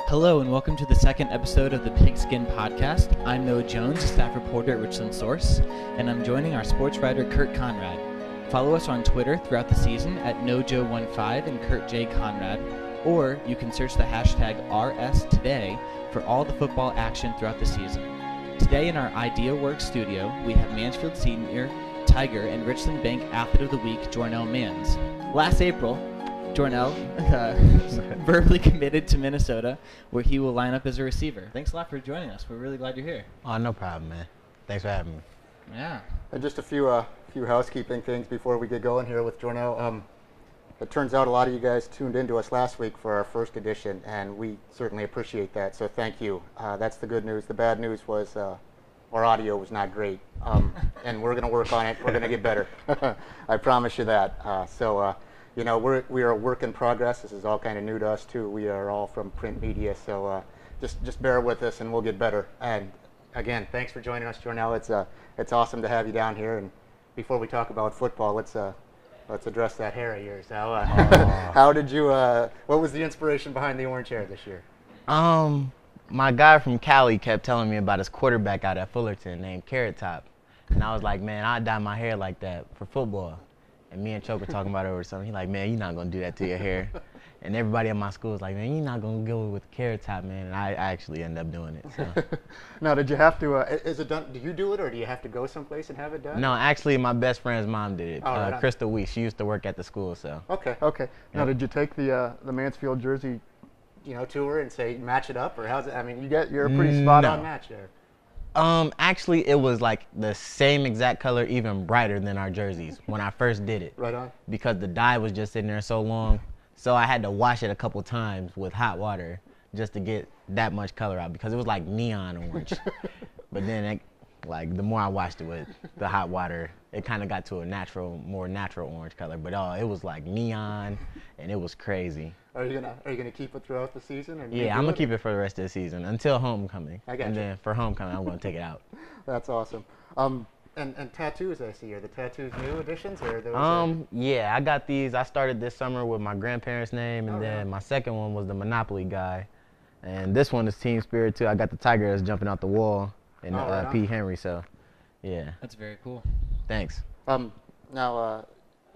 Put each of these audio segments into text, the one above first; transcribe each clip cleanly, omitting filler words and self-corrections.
Hello and welcome to the second episode of the Pigskin podcast. I'm Noah Jones, a staff reporter at Richland Source, and I'm joining our sports writer Curt Conrad. Follow us on Twitter throughout the season at NoJo15 and CurtJConrad, or you can search the hashtag RSToday for all the football action throughout the season. Today in our Idea Works studio, we have Mansfield Senior, Tiger, and Richland Bank Athlete of the Week, Jornell Manns. Last April, Jornell verbally committed to Minnesota, where he will line up as a receiver. Thanks a lot for joining us. We're really glad you're here. Oh, no problem, man. Thanks for having me. Yeah. And just a few housekeeping things before we get going here with Jornell. It turns out a lot of you guys tuned into us last week for our first edition, and we certainly appreciate that, so thank you. That's the good news. The bad news was our audio was not great, and we're going to work on it. We're going to get better. I promise you that. You know, we are a work in progress. This is all kind of new to us too. We are all from print media, so just bear with us and we'll get better. And again, thanks for joining us, Jornell. It's awesome to have you down here. And before we talk about football, let's address that hair of yours. How did you? What was the inspiration behind the orange hair this year? My guy from Cali kept telling me about his quarterback out at Fullerton named Carrot Top, and I was like, man, I'd dye my hair like that for football. And me and Choke were talking about it over something. He's like, man, you're not going to do that to your hair. And everybody at my school was like, man, you're not going to go with Carrot Top, man. And I actually ended up doing it. So. Now, did you have to, is it done, do you do it or do you have to go someplace and have it done? No, actually, my best friend's mom did it. Right Crystal Weiss. She used to work at the school, so. Okay. Now, did you take the Mansfield jersey, tour and say, match it up? Or how's it, I mean, you're a pretty spot-on match there. Actually, it was like the same exact color, even brighter than our jerseys when I first did it. Right on. Because the dye was just sitting there so long. So I had to wash it a couple times with hot water just to get that much color out because it was like neon orange. But then, the more I washed it with the hot water, it kind of got to a more natural orange color. But it was like neon, and it was crazy. Are you gonna keep it throughout the season? And yeah, I'm gonna keep it for the rest of the season until homecoming. I got and you. then for homecoming, I'm gonna take it out. That's awesome. And tattoos I see. Are the tattoos new additions or are those? Yeah, I got these. I started this summer with my grandparents' name, and then my second one was the Monopoly guy, and this one is Team Spirit too. I got the tiger that's jumping out the wall, and P. Henry. So, yeah. That's very cool. Thanks. Now,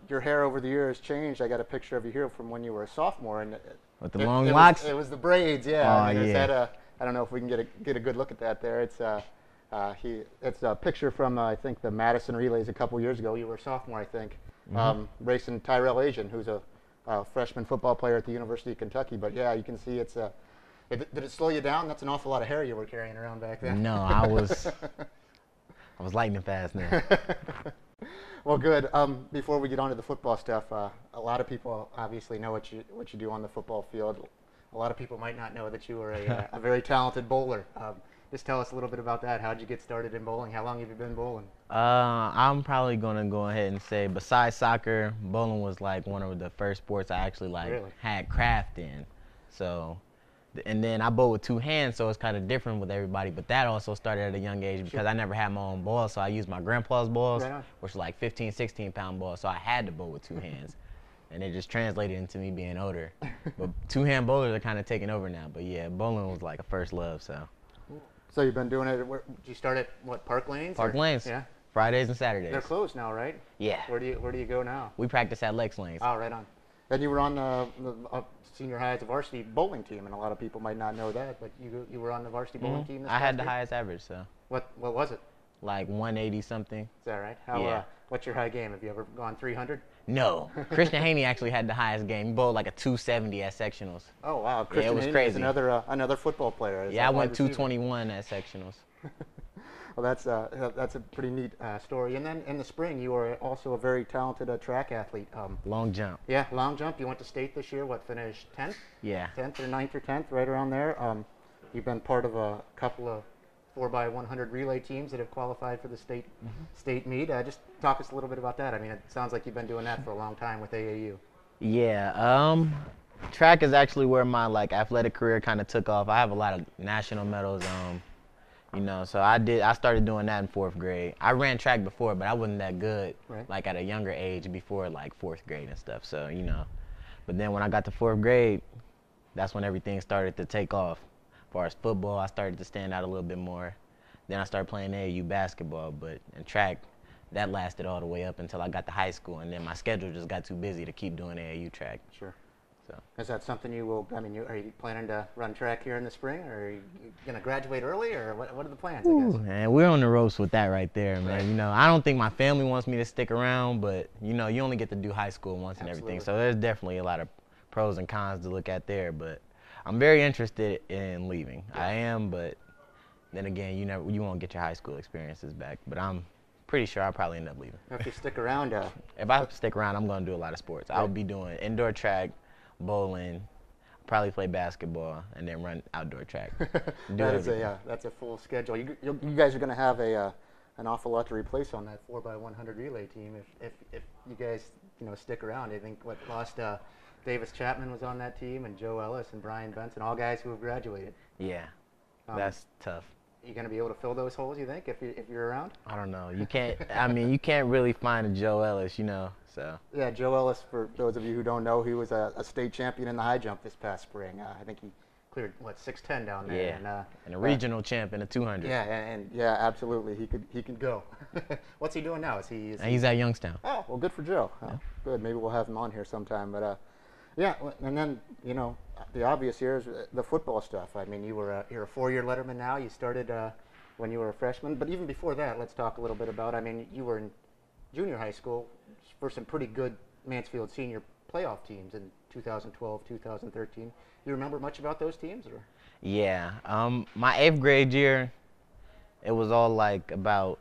your hair over the years changed. I got a picture of you here from when you were a sophomore, and With the long locks? It was the braids, yeah. Oh, I mean, yeah. I don't know if we can get a good look at that there. It's a picture from I think the Madison Relays a couple years ago. You were a sophomore, I think, racing Tyrell Asian, who's a freshman football player at the University of Kentucky. But yeah, you can see it's. Did it slow you down? That's an awful lot of hair you were carrying around back then. No, I was lightning fast now. Well, good. Before we get on to the football stuff, a lot of people obviously know what you do on the football field. A lot of people might not know that you were a very talented bowler. Just tell us a little bit about that. How did you get started in bowling? How long have you been bowling? I'm probably gonna go ahead and say, besides soccer, bowling was like one of the first sports I actually had craft in. So. And then I bowl with two hands, so it's kind of different with everybody. But that also started at a young age because I never had my own balls, so I used my grandpa's balls, which were like 15, 16-pound balls. So I had to bowl with two hands, and it just translated into me being older. But two-hand bowlers are kind of taking over now. But yeah, bowling was like a first love. So you've been doing it. Did you start at what, Park Lanes? Park Lanes. Yeah. Fridays and Saturdays. They're closed now, right? Yeah. Where do you go now? We practice at Lex Lanes. Oh, right on. Then you were on the senior high as a varsity bowling team, and a lot of people might not know that, but you were on the varsity bowling team this I had past the year? highest average, so. What was it? Like 180 something. Is that right? Yeah. What's your high game? Have you ever gone 300? No. Christian Haney actually had the highest game. He bowled like a 270 at sectionals. Oh wow, Christian it was Haney crazy. is another football player. Yeah, I went 221 at sectionals. Well, that's a pretty neat story. And then in the spring, you were also a very talented track athlete. Long jump. Yeah, long jump. You went to state this year. What, finished 10th? Yeah. 10th or 9th or 10th, right around there. You've been part of a couple of 4x100 relay teams that have qualified for the state meet. Just talk us a little bit about that. I mean, it sounds like you've been doing that for a long time with AAU. Yeah. Track is actually where my athletic career kind of took off. I have a lot of national medals. So I started doing that in 4th grade. I ran track before, but I wasn't that good, at a younger age before 4th grade and stuff. So, But then when I got to 4th grade, that's when everything started to take off. As far as football, I started to stand out a little bit more. Then I started playing AAU basketball, but in track, that lasted all the way up until I got to high school, and then my schedule just got too busy to keep doing AAU track. Sure. So. Is that something you will, are you planning to run track here in the spring, or are you going to graduate early, or what are the plans, I guess? Man, we're on the ropes with that right there, man. Right. You know, I don't think my family wants me to stick around, but, you know, you only get to do high school once and everything. So there's definitely a lot of pros and cons to look at there, but I'm very interested in leaving. Yeah. I am, but then again, you won't get your high school experiences back, but I'm pretty sure I'll probably end up leaving. If you stick around. If I stick around, I'm going to do a lot of sports. Right. I'll be doing indoor track, bowling, probably play basketball, and then run outdoor track. That's a full schedule. You guys are going to have an awful lot to replace on that 4x100 relay team if you guys stick around. I think Davis Chapman was on that team, and Joe Ellis and Brian Benson, all guys who have graduated. Yeah, that's tough. You going to be able to fill those holes, you think, if you're around? I don't know. You can't. I mean, you can't really find a Joe Ellis, So. Yeah, Joe Ellis. For those of you who don't know, he was a state champion in the high jump this past spring. I think he cleared 6'10" down there. Yeah. And a regional champ in the 200. Yeah, absolutely. He could go. What's he doing now? He's at Youngstown. Oh, well, good for Joe. Yeah. Good. Maybe we'll have him on here sometime. But yeah, and then the obvious here is the football stuff. I mean, you're a 4-year letterman now. You started when you were a freshman, but even before that, let's talk a little bit about. I mean, you were in junior high school for some pretty good Mansfield Senior playoff teams in 2012, 2013. You remember much about those teams, or? Yeah, my 8th grade year, it was all like about,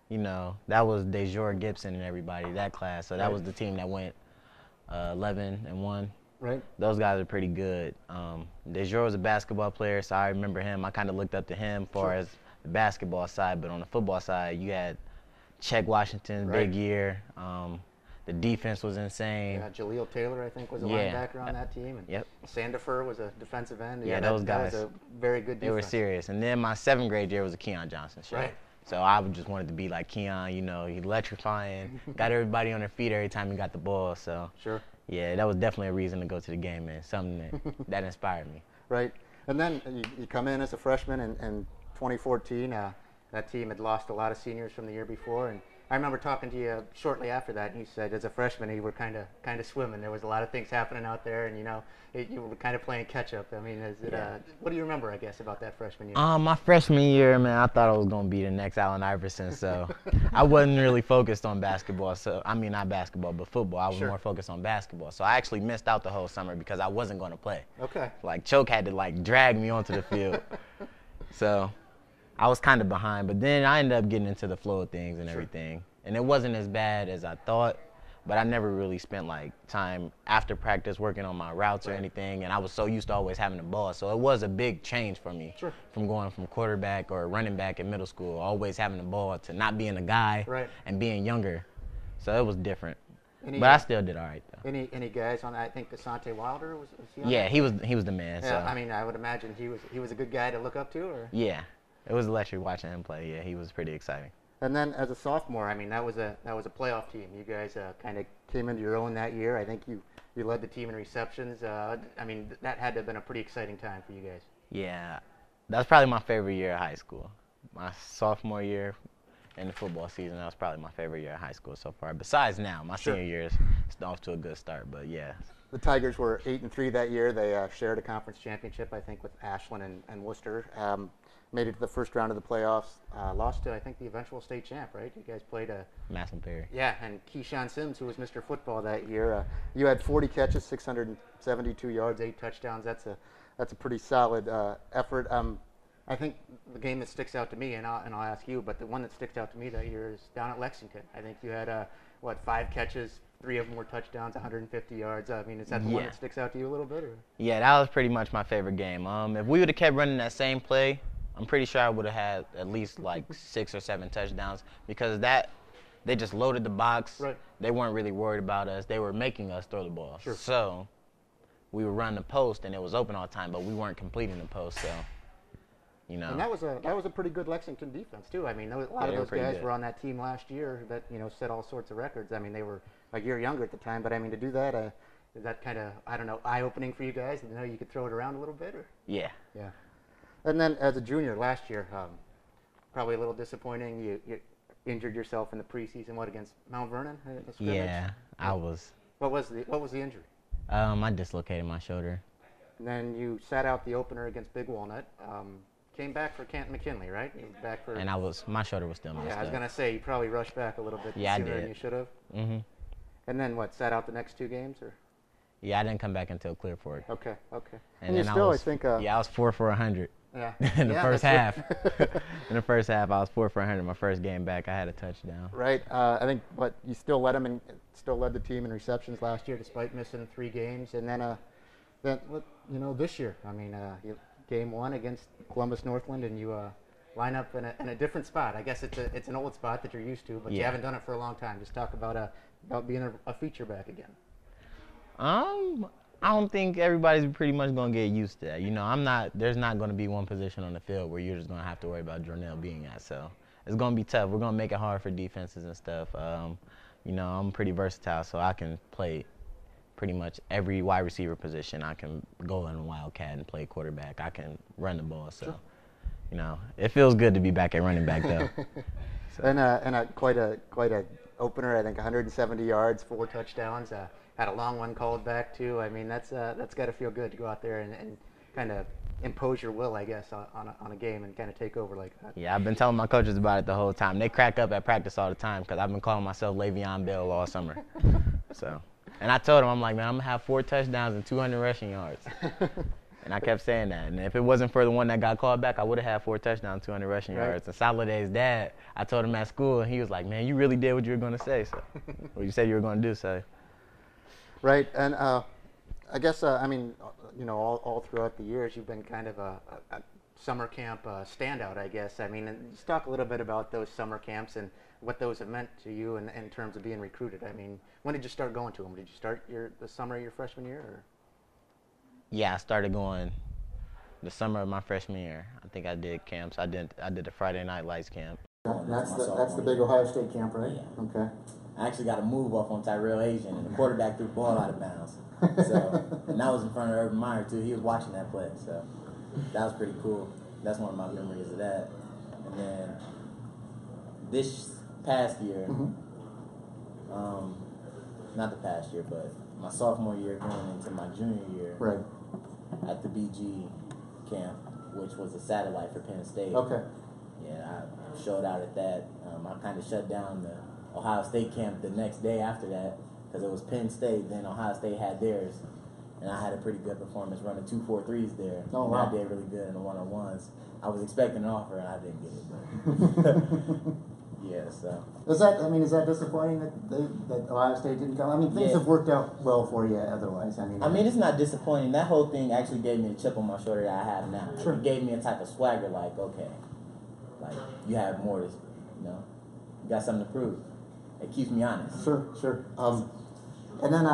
that was DeJour Gibson and everybody, that class. So that was the team that went 11-1. Right. Those guys are pretty good. DeJour was a basketball player, so I remember him. I kind of looked up to him as far as the basketball side, but on the football side, you had Check Washington, big year. The defense was insane. Yeah, Jaleel Taylor, I think, was a linebacker on that team. And Sandifer was a defensive end. Yeah, those guys. That was a very good defense. They were serious. And then my 7th grade year was a Keon Johnson show. Right. So I just wanted to be like Keon, he electrifying, got everybody on their feet every time he got the ball. So sure. Yeah, that was definitely a reason to go to the game, and something that inspired me. Right. And then you come in as a freshman in 2014. That team had lost a lot of seniors from the year before, and I remember talking to you shortly after that, and you said as a freshman you were kind of swimming. There was a lot of things happening out there, and you were kind of playing catch up. I mean, what do you remember, I guess, about that freshman year? My freshman year, man, I thought I was gonna be the next Allen Iverson, so I wasn't really focused on basketball. So I mean, not basketball, but football. I was more focused on basketball. So I actually missed out the whole summer because I wasn't gonna play. Okay. Like Choke had to drag me onto the field, so I was kind of behind. But then I ended up getting into the flow of things and everything. And it wasn't as bad as I thought, but I never really spent time after practice working on my routes or anything, and I was so used to always having the ball. So it was a big change for me from going from quarterback or running back in middle school, always having the ball, to not being a guy and being younger. So it was different. But I still did all right, though. Any guys on that? I think Desante Wilder was he on Yeah, that? he was the man. Yeah, so. I mean, I would imagine he was a good guy to look up to, or? Yeah, it was electric watching him play. Yeah, he was pretty exciting. And then as a sophomore, I mean, that was a playoff team. You guys kind of came into your own that year. I think you led the team in receptions. I mean, that had to have been a pretty exciting time for you guys. Yeah, that's probably my favorite year of high school. My sophomore year in the football season, that was probably my favorite year of high school so far. Besides now, my senior year is off to a good start, but yeah. The Tigers were 8-3 that year. They shared a conference championship, I think, with Ashland and Worcester. Made it to the first round of the playoffs. Lost to, I think, the eventual state champ, right? You guys played Massillon Perry. Yeah, and Keyshawn Sims, who was Mr. Football that year. You had 40 catches, 672 yards, 8 touchdowns. That's a pretty solid effort. I think the game that sticks out to me, and I'll ask you, but the one that sticks out to me that year is down at Lexington. I think you had 5 catches, 3 of them were touchdowns, 150 yards. I mean, is that the one that sticks out to you a little bit? Or? Yeah, that was pretty much my favorite game. If we would have kept running that same play, I'm pretty sure I would have had at least 6 or 7 touchdowns, because they just loaded the box. Right. They weren't really worried about us. They were making us throw the ball. Sure. So we would run the post, and it was open all the time, but we weren't completing the post. So, And that was a pretty good Lexington defense too. I mean, a lot of those guys were on that team last year that set all sorts of records. I mean, they were a year younger at the time, but I mean, to do that, Is that kind of, I don't know, eye-opening for you guys? You know, you could throw it around a little bit? Or? Yeah. Yeah. And then as a junior last year, probably a little disappointing. You injured yourself in the preseason, against Mount Vernon? Yeah, I was. What was the injury? I dislocated my shoulder. And then you sat out the opener against Big Walnut. Came back for Canton McKinley, right? You were back for. And my shoulder was still messed up. Yeah, I was gonna say you probably rushed back a little bit sooner than you should have. Mm-hmm. And then what? Sat out the next 2 games, or? Yeah, I didn't come back until Clear Fork. Okay. And then I think. I was 4 for 100. Yeah. In the first half. In the first half, I was 4 for 100. My first game back, I had a touchdown. Right. I think, you still led the team in receptions last year, despite missing 3 games. And then this year, I mean, game 1 against Columbus Northland, and you line up in a different spot. I guess it's an old spot that you're used to, but you haven't done it for a long time. Just talk about being a feature back again. I don't think everybody's pretty much gonna get used to that. You know, there's not gonna be one position on the field where you're just gonna have to worry about Jornell being at. So it's gonna be tough. We're gonna make it hard for defenses and stuff. You know, I'm pretty versatile, so I can play pretty much every wide receiver position. I can go in a wildcat and play quarterback. I can run the ball. So, you know, it feels good to be back at running back though. So. And quite a opener. I think 170 yards, 4 touchdowns. Had a long one called back too. I mean, that's got to feel good to go out there and kind of impose your will, I guess, on a game and kind of take over like that. Yeah, I've been telling my coaches about it the whole time. They crack up at practice all the time because I've been calling myself Le'Veon Bell all summer. So, and I told them, I'm like, man, I'm gonna have 4 touchdowns and 200 rushing yards. And I kept saying that. And if it wasn't for the one that got called back, I would have had 4 touchdowns, 200 rushing yards. And Saladay's dad, I told him at school, and he was like, man, you really did what you were gonna say. So, what you said you were gonna do. So. Right, and I guess, I mean, you know, all throughout the years, you've been kind of a summer camp standout, I guess. I mean, and just talk a little bit about those summer camps and what those have meant to you in terms of being recruited. I mean, when did you start going to them? Did you start the summer of your freshman year? Or? Yeah, I started going the summer of my freshman year. I think I did camps. I did the Friday Night Lights camp. That's the big Ohio State camp, right? Yeah. Okay. I actually got a move off on Tyrell Asian, and the quarterback threw the ball out of bounds. So, and that was in front of Urban Meyer, too. He was watching that play, so that was pretty cool. That's one of my memories of that. And then this past year, not the past year, but my sophomore year going into my junior year, right, at the BG camp, which was a satellite for Penn State. Okay. Yeah, I showed out at that. I kind of shut down the Ohio State camp the next day after that because it was Penn State. Then Ohio State had theirs, and I had a pretty good performance running 2 4.3s there. Oh, wow. And I did really good in the one-on-ones. I was expecting an offer, and I didn't get it. But yeah, so. Is that disappointing that Ohio State didn't come? I mean, things have worked out well for you otherwise. I mean, it's not disappointing. That whole thing actually gave me a chip on my shoulder that I have now. Sure. It gave me a type of swagger, like, okay, like, you have more to, you know, you got something to prove. It keeps me honest. Sure. And then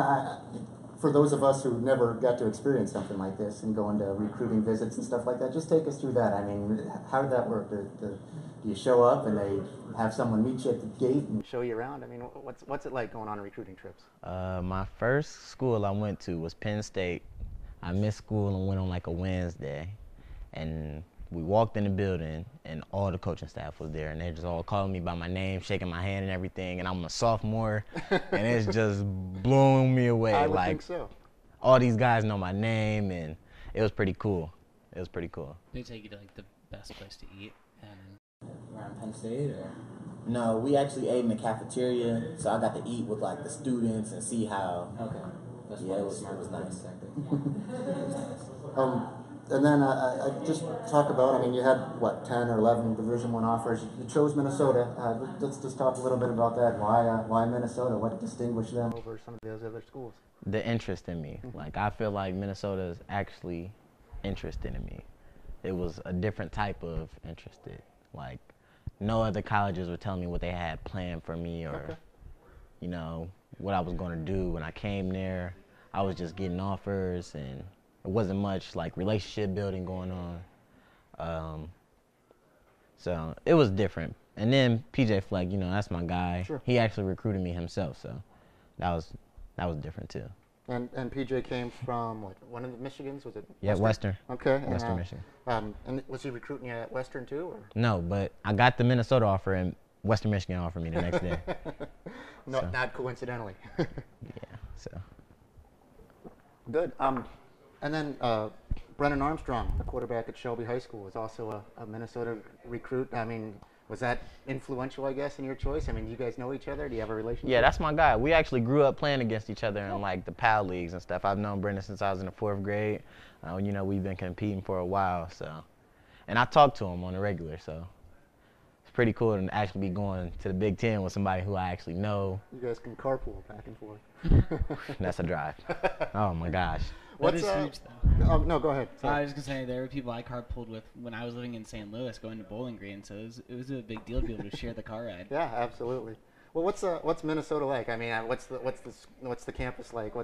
for those of us who never got to experience something like this and going to recruiting visits and stuff like that, just take us through that. I mean, how did that work? Do you show up and they have someone meet you at the gate and show you around? I mean, what's it like going on recruiting trips? My first school I went to was Penn State. I missed school and went on like a Wednesday. And we walked in the building, and all the coaching staff was there, and they're just all calling me by my name, shaking my hand and everything, and I'm a sophomore, and it's just blowing me away. I would like, think so. All these guys know my name, and it was pretty cool. They take you to like the best place to eat and Around Penn State, or? No, we actually ate in the cafeteria, so I got to eat with like the students and see how. Okay. That's It was nice. And then I just talk about, I mean, you had, 10 or 11 Division I offers. You chose Minnesota. Let's just talk a little bit about that. Why Minnesota? What distinguished them over some of those other schools? The interest in me. Like, I feel like Minnesota is actually interested in me. It was a different type of interested. Like, no other colleges were telling me what they had planned for me or, you know, what I was going to do. When I came there, I was just getting offers, and it wasn't much like relationship building going on. So it was different. And then PJ Fleck, you know, that's my guy. Sure. He actually recruited me himself, so that was different too. And PJ came from what? One of the Michigans, was it? Yeah, Western. Okay. Western Michigan. And was he recruiting you at Western too? Or? No, but I got the Minnesota offer, and Western Michigan offered me the next day. No, not coincidentally. Yeah. So. Good. And then Brennan Armstrong, the quarterback at Shelby High School, was also a Minnesota recruit. I mean, was that influential, I guess, in your choice? I mean, do you guys know each other? Do you have a relationship? Yeah, that's my guy. We actually grew up playing against each other in like the PAL leagues and stuff. I've known Brendan since I was in the 4th grade. You know, we've been competing for a while, so. And I talk to him on a regular, so. It's pretty cool to actually be going to the Big Ten with somebody who I actually know. You guys can carpool back and forth. That's a drive. Oh my gosh. That is huge, though. No, go ahead. So I was going to say, there were people I carpooled with when I was living in St. Louis going to Bowling Green, so it was a big deal to be able to share the car ride. Yeah, absolutely. Well, what's Minnesota like? I mean, what's the campus like?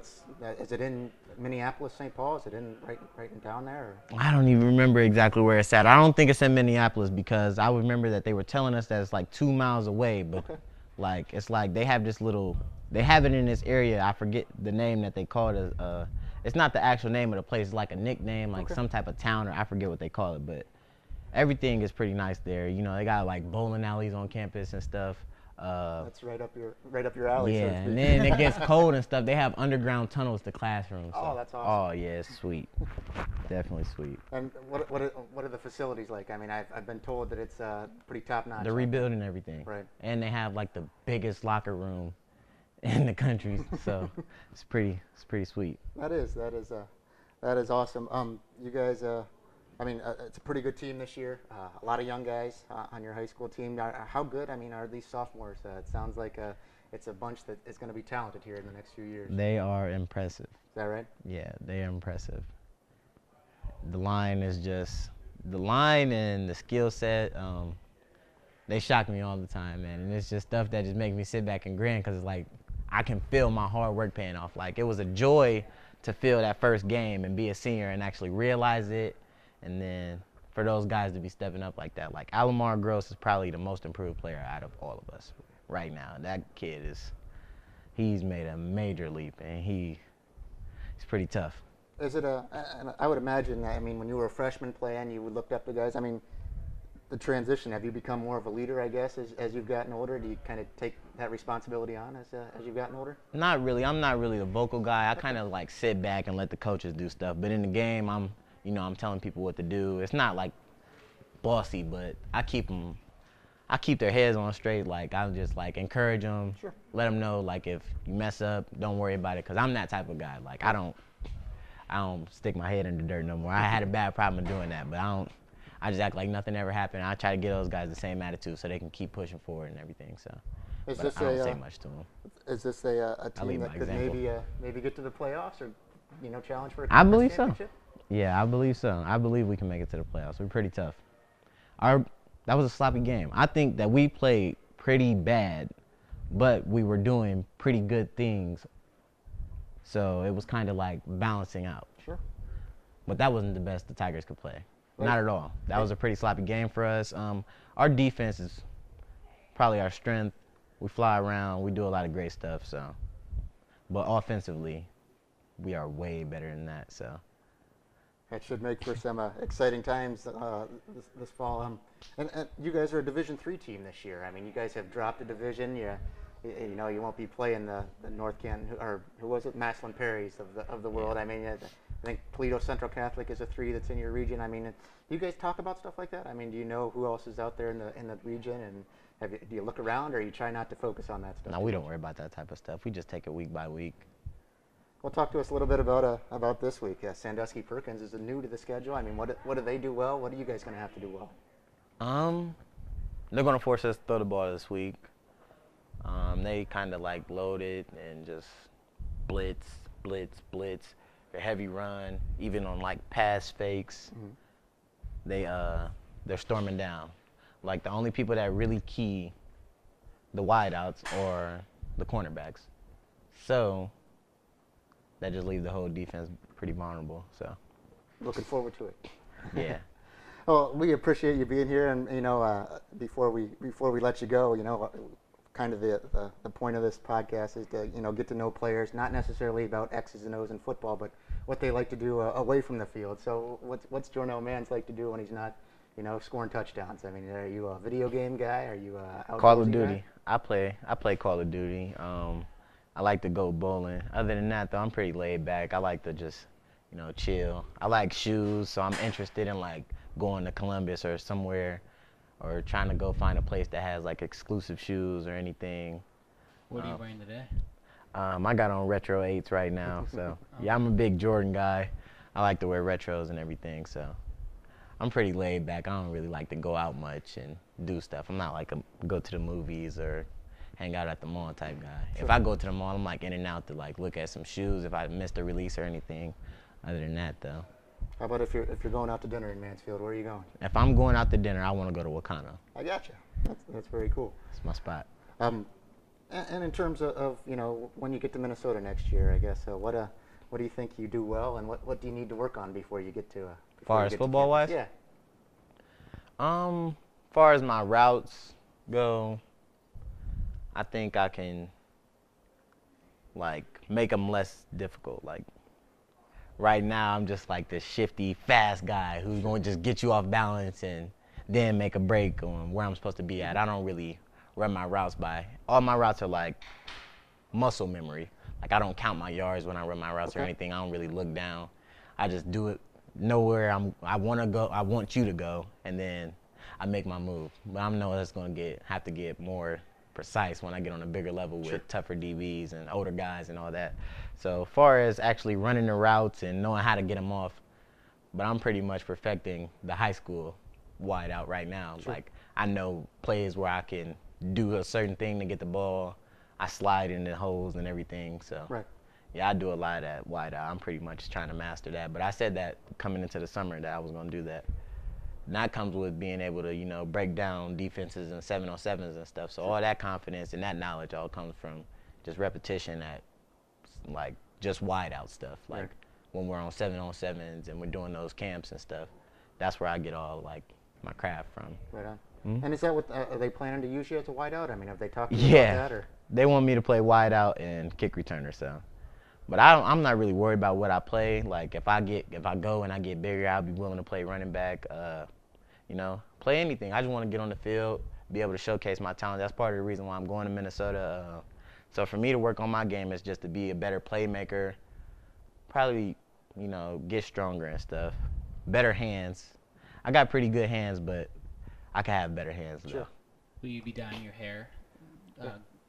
Is it in Minneapolis, St. Paul? Is it right in down there? Or? I don't even remember exactly where it's at. I don't think it's in Minneapolis because I remember that they were telling us that it's like 2 miles away, but like it's like they have this little, they have it in this area. I forget the name that they call it. It's not the actual name of the place. It's like a nickname, like some type of town, or I forget what they call it. But everything is pretty nice there. You know, they got like bowling alleys on campus and stuff. That's right up your alley. Yeah, and then it gets cold and stuff. They have underground tunnels to classrooms. Oh, that's awesome. Oh yeah, it's sweet. Definitely sweet. And what are the facilities like? I mean, I've been told that it's pretty top notch. They're rebuilding everything. Right. And they have like the biggest locker room in the country, so it's pretty sweet. That is awesome. You guys, I mean, it's a pretty good team this year. A lot of young guys on your high school team. How good? I mean, are these sophomores? It sounds like it's a bunch that is going to be talented here in the next few years. They are impressive. Is that right? Yeah, they are impressive. The line is just the line and the skill set. They shock me all the time, man. And it's just stuff that just makes me sit back and grin because it's like I can feel my hard work paying off. Like it was a joy to feel that first game and be a senior and actually realize it. And then for those guys to be stepping up like that, like Alamar Gross is probably the most improved player out of all of us right now. That kid he's made a major leap, and he's pretty tough. Is it I would imagine that, I mean, when you were a freshman playing, you looked up to guys. I mean, the transition, have you become more of a leader, I guess, as you've gotten older? Do you kind of take that responsibility on as you've gotten older? Not really. I'm not really the vocal guy. I kind of like sit back and let the coaches do stuff. But in the game, I'm telling people what to do. It's not like bossy, but I keep their heads on straight. Like I just like encourage them, Sure. Let them know like if you mess up, don't worry about it. Cause I'm that type of guy. Like I don't stick my head in the dirt no more. I had a bad problem doing that, but I just act like nothing ever happened. I try to give those guys the same attitude so they can keep pushing forward and everything. So I don't say much to them. Is this a team that could maybe get to the playoffs or challenge for a I believe so. championship? Yeah, I believe so. I believe we can make it to the playoffs. We're pretty tough. That was a sloppy game. I think that we played pretty bad, but we were doing pretty good things. So it was kind of like balancing out. Sure. But that wasn't the best the Tigers could play. Right. Not at all. That was a pretty sloppy game for us. Our defense is probably our strength. We fly around. We do a lot of great stuff. So, but offensively, we are way better than that. So. That should make for some exciting times this fall. And you guys are a Division III team this year. I mean, you guys have dropped a division. You won't be playing the North Canton, or who was it, Maslin Perry's of the world. I mean, I think Toledo Central Catholic is a 3 that's in your region. I mean, do you guys talk about stuff like that? I mean, do you know who else is out there in the region, and do you look around, or you try not to focus on that stuff? No, we don't worry about that type of stuff. We just take it week by week. Well, talk to us a little bit about this week. Sandusky Perkins is new to the schedule. I mean, what do they do well? What are you guys going to have to do well? They're going to force us to throw the ball this week. They kind of like load it and just blitz, a heavy run, even on like pass fakes. Mm-hmm. They're storming down. Like the only people that really key the wideouts are the cornerbacks. So that just leaves the whole defense pretty vulnerable. So looking forward to it. Yeah. Well, we appreciate you being here, and before we let you go, kind of the point of this podcast is to get to know players, not necessarily about X's and O's in football, but what they like to do away from the field. So what's Jornell Manns like to do when he's not scoring touchdowns? I mean, are you a video game guy? Are you a outdoorsy Call of Duty. guy? I play Call of Duty. I like to go bowling. Other than that, though, I'm pretty laid back. I like to just, chill. I like shoes, so I'm interested in like going to Columbus or somewhere, or trying to go find a place that has like exclusive shoes or anything. What are you wearing today? I got on retro 8s right now, so yeah, I'm a big Jordan guy. I like to wear retros and everything, so I'm pretty laid back. I don't really like to go out much and do stuff. I'm not like go to the movies or hang out at the mall type guy. Sure. If I go to the mall, I'm like in and out to like look at some shoes if I missed a release or anything. Other than that, though. How about if you're going out to dinner in Mansfield? Where are you going? If I'm going out to dinner, I want to go to Wakana. I gotcha. That's very cool. It's my spot. And in terms of when you get to Minnesota next year, I guess what do you think you do well, and what do you need to work on before you get to? Far as football wise? Yeah. Far as my routes go, I think I can like make them less difficult. Like right now, I'm just like this shifty, fast guy who's going to just get you off balance and then make a break on where I'm supposed to be at. I don't really run my routes by. All my routes are like muscle memory. Like I don't count my yards when I run my routes or anything. I don't really look down. I just do it, know where I want to go. I want you to go, and then I make my move. But I know that's going to have to get more precise when I get on a bigger level with tougher DBs and older guys and all that. So as far as actually running the routes and knowing how to get them off, but I'm pretty much perfecting the high school wide out right now. Sure. Like I know plays where I can do a certain thing to get the ball. I slide in the holes and everything. So yeah, I do a lot of that wide out. I'm pretty much trying to master that. But I said that coming into the summer that I was going to do that. And that comes with being able to, break down defenses and 7-on-7s and stuff. So all that confidence and that knowledge all comes from just repetition at, like, just wide out stuff. Like, when we're on 7-on-7s and we're doing those camps and stuff, that's where I get all, like, my craft from. Right on. Mm-hmm. And is that what, are they planning to use you as a wide out? I mean, have they talked to you about that? Or? They want me to play wide out and kick returner, so. But I'm not really worried about what I play. Like, if I go and I get bigger, I'll be willing to play running back, play anything. I just want to get on the field, be able to showcase my talent. That's part of the reason why I'm going to Minnesota. So for me to work on my game is just to be a better playmaker, probably, get stronger and stuff. Better hands. I got pretty good hands, but I can have better hands, though. Sure. Will you be dyeing your hair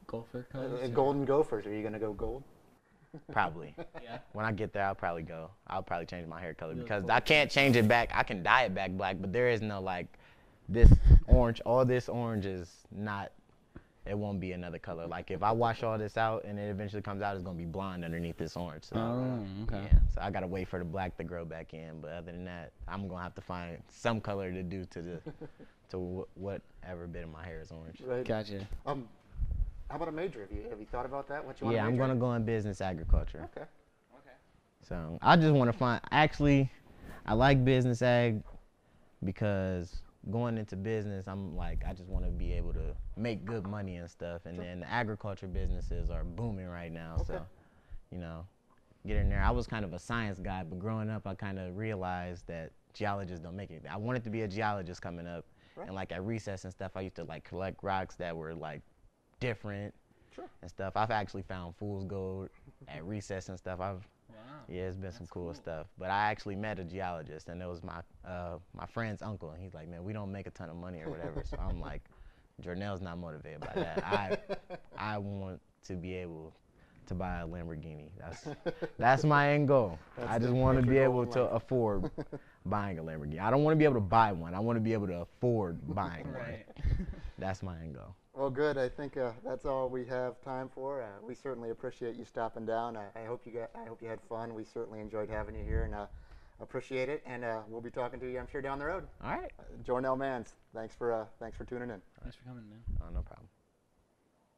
gopher colors? Golden Gophers. Are you going to go gold? Probably. Yeah. When I get there, I'll probably change my hair color because I can't change it back. I can dye it back black, but there is no like this orange. All this orange is not. It won't be another color. Like if I wash all this out and it eventually comes out, it's gonna be blonde underneath this orange. So, okay. Yeah. So I gotta wait for the black to grow back in. But other than that, I'm gonna have to find some color to do to whatever bit of my hair is orange. Right. Gotcha. How about a major? Have you thought about that? What you want? Yeah, I'm gonna go in business agriculture. Okay. So I just want to find. Actually, I like business ag because going into business, I just want to be able to make good money and stuff. And then the agriculture businesses are booming right now. Okay. So, get in there. I was kind of a science guy, but growing up, I kind of realized that geologists don't make anything. I wanted to be a geologist coming up, and like at recess and stuff, I used to like collect rocks that were like different and stuff. I've actually found fool's gold at recess and stuff. Yeah, it's been some cool stuff. But I actually met a geologist, and it was my friend's uncle, and he's like, man, we don't make a ton of money or whatever. So I'm like, Jornell's not motivated by that. I want to be able to buy a Lamborghini. That's my end goal. I just want to be able to afford buying a Lamborghini. I don't want to be able to buy one. I want to be able to afford buying one. That's my end goal. Well, good. I think that's all we have time for. We certainly appreciate you stopping down. I hope you had fun. We certainly enjoyed having you here, and appreciate it. And we'll be talking to you, I'm sure, down the road. All right. Jornell Manns, thanks for tuning in. Thanks for coming, man. Oh, no problem.